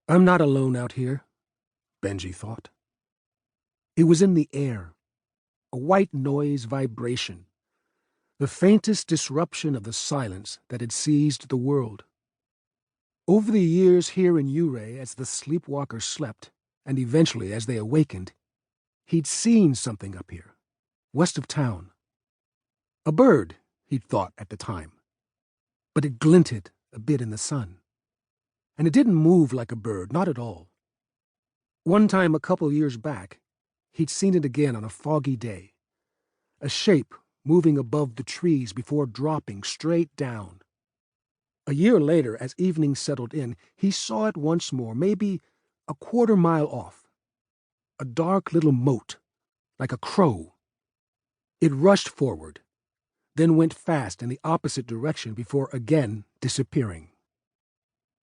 I'm not alone out here, Benji thought. It was in the air, a white noise vibration, the faintest disruption of the silence that had seized the world. Over the years here in Ouray, as the sleepwalkers slept, and eventually as they awakened, he'd seen something up here, west of town. A bird, he'd thought at the time, but it glinted a bit in the sun. And it didn't move like a bird, not at all. One time a couple years back, he'd seen it again on a foggy day, a shape moving above the trees before dropping straight down. A year later, as evening settled in, he saw it once more, maybe a quarter-mile off. A dark little mote, like a crow. It rushed forward, then went fast in the opposite direction before again disappearing.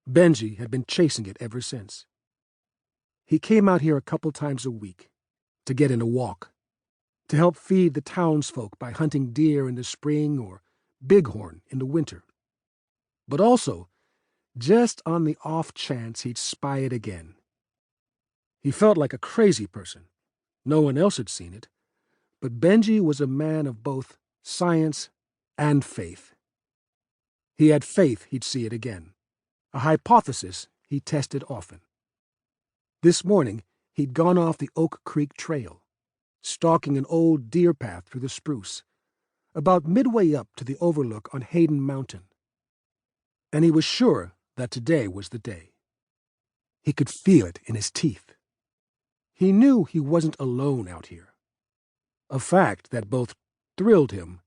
Benji had been chasing it ever since. He came out here a couple times a week, to get in a walk, to help feed the townsfolk by hunting deer in the spring or bighorn in the winter. But also, just on the off chance he'd spy it again. He felt like a crazy person. No one else had seen it, but Benji was a man of both science and faith. He had faith he'd see it again, a hypothesis he tested often. This morning, he'd gone off the Oak Creek Trail, stalking an old deer path through the spruce, about midway up to the overlook on Hayden Mountain. And he was sure that today was the day. He could feel it in his teeth. He knew he wasn't alone out here, a fact that both thrilled him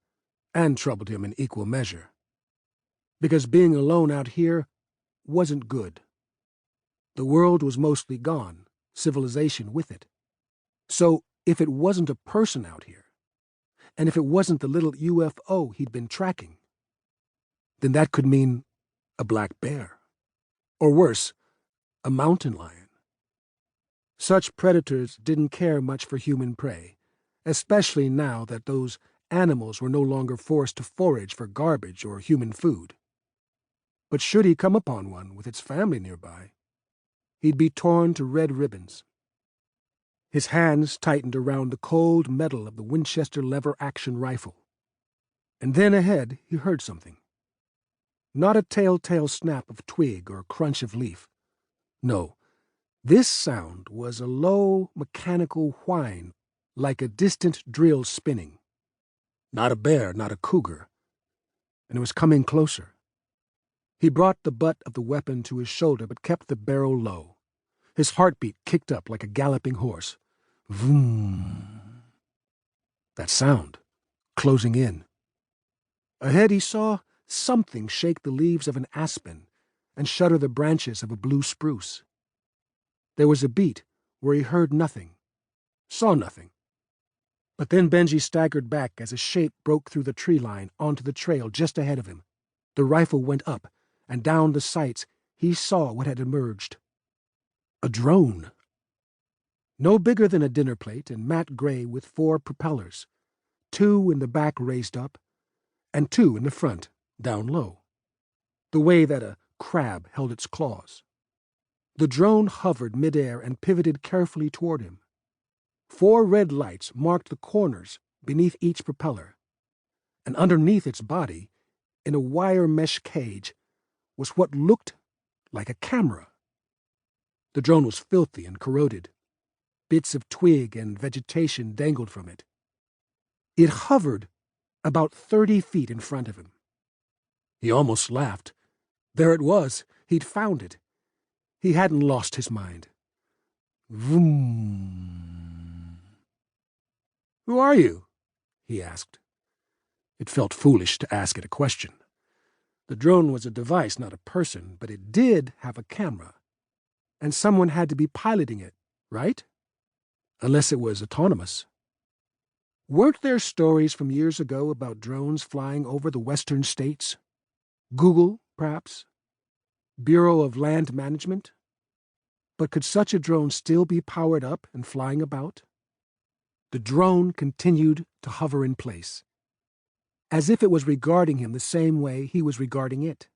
and troubled him in equal measure, because being alone out here wasn't good. The world was mostly gone, civilization with it. So if it wasn't a person out here, and if it wasn't the little UFO he'd been tracking, then that could mean a black bear, or worse, a mountain lion. Such predators didn't care much for human prey, especially now that those animals were no longer forced to forage for garbage or human food. But should he come upon one with its family nearby, he'd be torn to red ribbons. His hands tightened around the cold metal of the Winchester lever-action rifle. And then ahead he heard something. Not a telltale snap of twig or crunch of leaf. No, this sound was a low, mechanical whine, like a distant drill spinning. Not a bear, not a cougar. And it was coming closer. He brought the butt of the weapon to his shoulder but kept the barrel low. His heartbeat kicked up like a galloping horse. Vroom. That sound, closing in. Ahead he saw something shake the leaves of an aspen and shudder the branches of a blue spruce. There was a beat where he heard nothing, saw nothing. But then Benji staggered back as a shape broke through the tree line onto the trail just ahead of him. The rifle went up, and down the sights he saw what had emerged. A drone. No bigger than a dinner plate and matte gray with 4 propellers, 2 in the back raised up, and 2 in the front, down low, the way that a crab held its claws. The drone hovered midair and pivoted carefully toward him. 4 red lights marked the corners beneath each propeller, and underneath its body, in a wire mesh cage, was what looked like a camera. The drone was filthy and corroded. Bits of twig and vegetation dangled from it. It hovered about 30 feet in front of him. He almost laughed. There it was. He'd found it. He hadn't lost his mind. Vroom. "Who are you?" he asked. It felt foolish to ask it a question. The drone was a device, not a person, but it did have a camera. And someone had to be piloting it, right? Unless it was autonomous. Weren't there stories from years ago about drones flying over the western states? Google, perhaps? Bureau of Land Management? But could such a drone still be powered up and flying about? The drone continued to hover in place, as if it was regarding him the same way he was regarding it.